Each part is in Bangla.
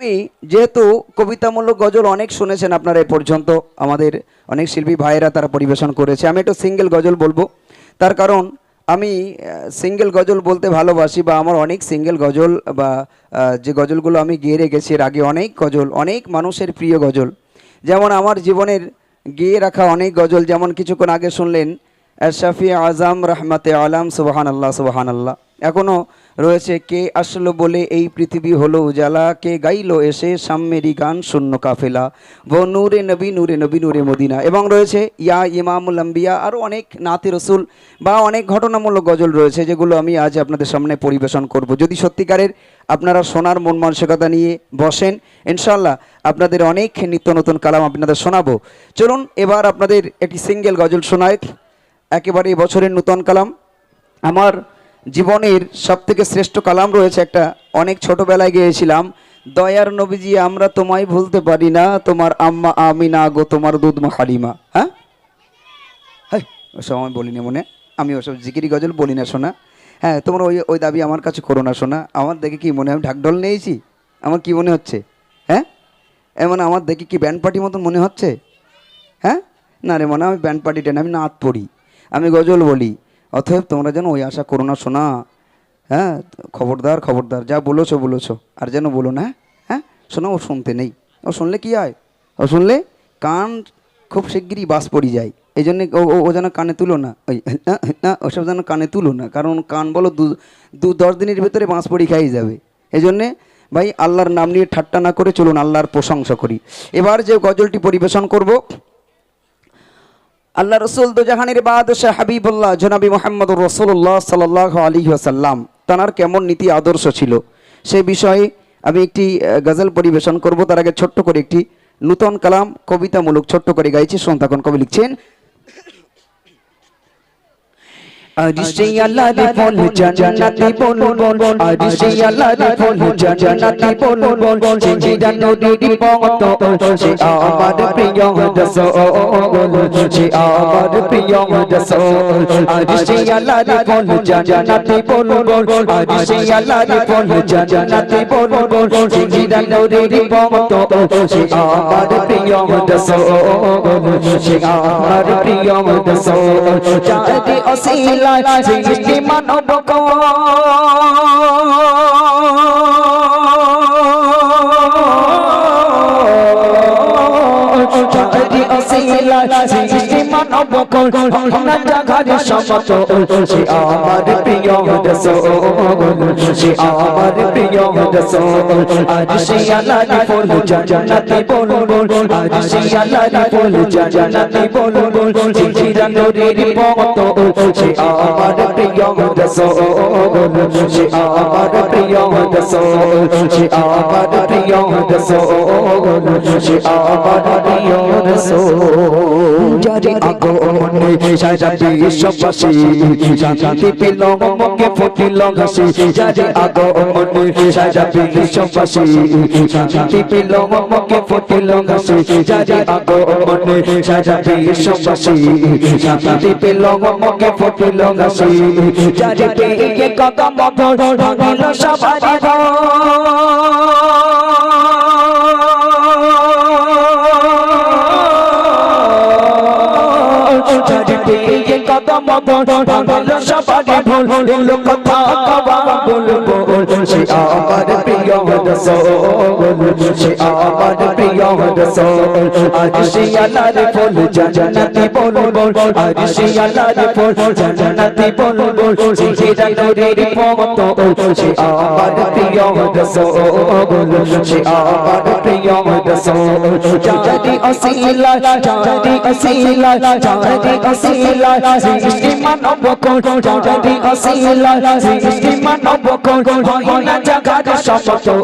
আমি যেহেতু কবিতামূলক গজল অনেক শুনেছেন আপনারা এ পর্যন্ত, আমাদের অনেক শিল্পী ভাইয়েরা তারা পরিবেশন করেছে। আমি একটু সিঙ্গেল গজল বলবো, তার কারণ আমি সিঙ্গেল গজল বলতে ভালোবাসি, বা আমার অনেক সিঙ্গেল গজল বা যে গজলগুলো আমি গেয়ে রেখেছি এর আগে, অনেক গজল অনেক মানুষের প্রিয় গজল, যেমন আমার জীবনের গেয়ে রাখা অনেক গজল। যেমন কিছুক্ষণ আগে শুনলেন শাফি আজম রহমতে আলম সুবহান আল্লাহ সুবহান আল্লাহ, এখনও রয়েছে কে আসলো বলে এই পৃথিবী হলো উজালা, কে গাইলো এসে সাম্যেরি গান শূন্য কাফেলা, ও নূরে নবী নূরে নবী নূরে মদিনা, এবং রয়েছে ইয়া ইমামুল আম্বিয়া, আরও অনেক নাতি রসুল বা অনেক ঘটনামূলক গজল রয়েছে, যেগুলো আমি আজ আপনাদের সামনে পরিবেশন করব। যদি সত্যিকারের আপনারা শোনার মন মানসিকতা নিয়ে বসেন, ইনশাল্লাহ আপনাদের অনেক নিত্য নতুন কালাম আপনাদের শোনাবো। চলুন এবার আপনাদের একটি সিঙ্গেল গজল শোনায়, একেবারে বছরের নূতন কালাম। আমার জীবনের সবথেকে শ্রেষ্ঠ কালাম রয়েছে একটা, অনেক ছোটবেলায় গিয়েছিলাম, দয়ার নবীজি আমরা তোমায় ভুলতে পারি না, তোমার আম্মা আমিনা গো তোমার দুধ মা হালিমা। হ্যাঁ, ওসব আমি বলিনি মনে, আমি ওসব জিকিরি গজল বলি না শোনা। হ্যাঁ, তোমার ওই ওই দাবি আমার কাছে করো না শোনা। আমার দেখে কি মনে হয় আমি ঢাকঢোল নিয়েছি? আমার কি মনে হচ্ছে? হ্যাঁ, এমন আমার দেখে কি ব্যান্ড পার্টির মতন মনে হচ্ছে? হ্যাঁ, না রে মনে আমি ব্যান্ড পার্টিটা না, আমি নাচ পড়ি, আমি গজল বলি। অতএব তোমরা যেন ওই আশা করো না শোনা। হ্যাঁ, খবরদার খবরদার, যা বলেছো বলেছো, আর যেন বলো না। হ্যাঁ শোনা, ও শুনতে নেই, ও শুনলে কি হয়, ও শুনলে কান খুব শিগগিরই বাস পড়ে যায়। এই জন্যে ও যেন কানে তুলো না, ওই ওসব যেন কানে তুলো না, কারণ কান বলো 10 দিনের ভিতরে বাঁশ পড়ি খাই যাবে। এই জন্যে ভাই আল্লাহর নাম নিয়ে ঠাট্টা না করে চলুন আল্লাহর প্রশংসা করি। এবার যে গজলটি পরিবেশন করব, আল্লাহ রসুল দোজাহানের বাদশাহ হাবিবুল্লাহ জনাবি মোহাম্মদুর রসুল্লাহ সাল্লাল্লাহু আলাইহি ওয়াসাল্লাম, তাঁর কেমন নীতি আদর্শ ছিল সে বিষয়ে আমি একটি গজল পরিবেশন করব। তার আগে ছোট্ট করে একটি নূতন কালাম কবিতামূলক ছোট্ট করে গাইছি, শোন। তখন কবি লিখছেন, আরিশে আল্লাহর ফুল জান্নাতি বলবো, আরিশে আল্লাহর ফুল জান্নাতি বলবো, জিঞ্জিরা নদীর পথ সে আমার প্রিয় রাসূল, সে আমার প্রিয় রাসূল। আরিশে আল্লাহর ফুল জান্নাতি বলবো, আরিশে আল্লাহর ফুল জান্নাতি বলবো, জিঞ্জিরা নদীর পথ সে আমার প্রিয় রাসূল, সে আমার প্রিয় রাসূল। যারে অসিলা সৃষ্টি মানব সৃষ্টি মানব জাগার সমতল, সে আমার প্রিয় রাসূল, সে আমার প্রিয় রাসূল। আরিশে আল্লাহর ফুল জান্নাতি বলবো, আরিশে আল্লাহর ফুল জান্নাতি বলবো, জিঞ্জিরা নূরের পথ সে আমার প্রিয় রাসূল, সে আমার প্রিয় রাসূল, সে আমার প্রিয় রাসূল, সে আমার প্রিয় রাসূল। যারে আগমনে সারা বিশ্ববাসী শান্তি পেল, মুখে ফুটিল হাসি, যারে আগমনে সারা বিশ্ববাসী শান্তি পেল, মুখে ফুটিল হাসি, যারে আগমনে সারা বিশ্ববাসী শান্তি পেল, মুখে ফুটিল হাসি, যারে পেয়ে কদম ভাঙিল সবারই কদম ভাঙল সবারই ভুল, কথা কওয়া বলবো, সে আমার প্রিয় রাসূল, সে আমার প্রিয় রাসূল। আরিশে আল্লাহর ফুল জান্নাতি বলবো, আরিশে আল্লাহর ফুল জান্নাতি বলবো, জিঞ্জিরা নূরের পথ সে আমার প্রিয় রাসূল, সে আমার প্রিয় রাসূল। যারে অসিলা যারে অসিলা যারে অসিলা সৃষ্টি মানব যারে অসিলা সৃষ্টি মানব হইনা জাগার সমতল,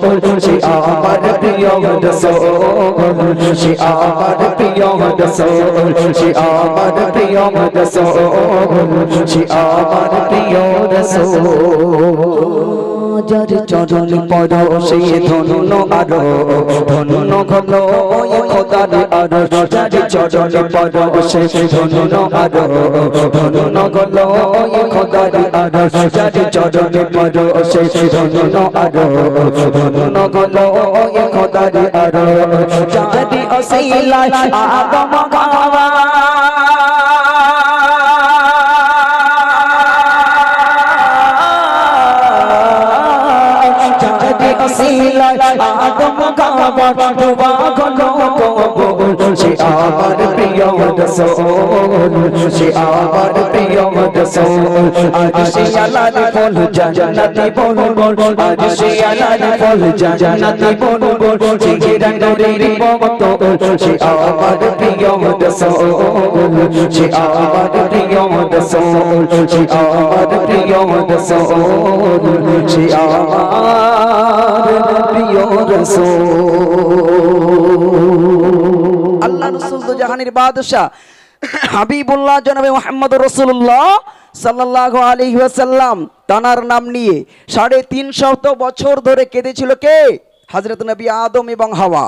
সে আমার প্রিয় রাসূল, সে আমার প্রিয় রাসূল, সে আমার প্রিয় রাসূল, সে আমার প্রিয় রাসূল। যার চরণ পরশে ধন্য আরো ধন্য হলো ওই খোদার আরো, যার চরণ পরশে ধন্য আরো ধন্য হলো ওই খোদার আরো, যার চরণ পরশে ধন্য আরো ধন্য হলো ওই খোদার আরশ যারি ওসিলায় আদম হাওয়া যারি ওসিলায় আদম হাওয়া দোয়া হলো কবুল সে আমার প্রিয় রাসূল সে আমার প্রিয় রাসূল আজ সে আলার ফুল জান্নাতি বল বল আজ সে আলার ফুল জান্নাতি বল বল জিগিরা নূরের মত সে আমার প্রিয় রাসূল সে আমার প্রিয় রাসূল সে আমার প্রিয় রাসূল সে আমার প্রিয় রাসূল আল্লাহ রসুল তো জাহানের বাদশাহ হাবিবুল্লাহ জনাবে মুহাম্মদ রাসূলুল্লাহ সাল্লাল্লাহু আলাইহি ওয়াসাল্লাম তানার নাম নিয়ে 350 বছর ধরে কেঁদেছিল কে? হযরত নবী আদম এবং হাওয়া।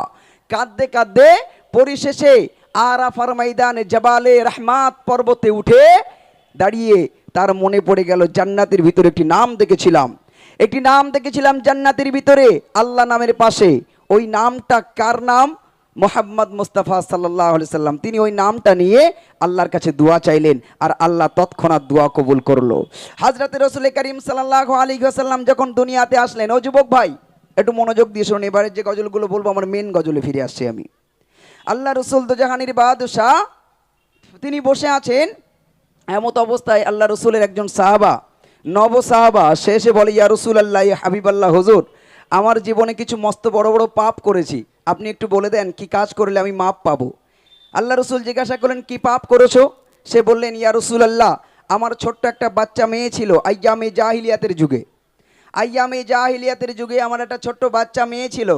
কাঁদতে কাঁদতে পরিশেষে আরাফার ময়দানে জবালে রহমাত পর্বতে উঠে দাঁড়িয়ে তার মনে পড়ে গেল জান্নাতের ভিতরে একটি নাম দেখেছিলাম জান্নাতের ভিতরে আল্লাহ নামের পাশে। ওই নামটা কার নাম? মোহাম্মদ মুস্তাফা সাল্লাল্লাহু আলাইহি সাল্লাম। তিনি ওই নামটা নিয়ে আল্লাহর কাছে দোয়া চাইলেন আর আল্লাহ তৎক্ষণাৎ দোয়া কবুল করলো। হযরতে রাসূল করিম সাল্লাল্লাহু আলাইহি ওয়াসাল্লাম যখন দুনিয়াতে আসলেন, ও যুবক ভাই একটু মনোযোগ দিয়ে শুনুন, এবারে যে গজলগুলো বলবো আমার মেন গজলে ফিরে আসছি আমি। আল্লাহ রসুল তো জাহানের বাদশাহ, তিনি বসে আছেন, এমত অবস্থায় আল্লাহ রসুলের একজন সাহাবা, নব সাহাবা, সে এসে বলে, ইয়া রাসূলুল্লাহ, ইয়া হাবিবাল্লাহ, হুজুর আমার জীবনে কিছু মস্ত বড় বড় পাপ করেছি, আপনি একটু বলে দেন কি কাজ করলে আমি মাপ পাবো। আল্লাহ রসুল জিজ্ঞাসা করলেন, কি পাপ করেছো? সে বললেন, ইয়া রাসূলুল্লাহ, আমার ছোট্ট একটা বাচ্চা মেয়ে ছিল আইয়ামে জাহিলিয়াতের যুগে আমার একটা ছোট্ট বাচ্চা মেয়ে ছিল।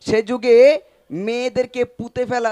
সে যুগে মেয়েদেরকে পুঁতে ফেলা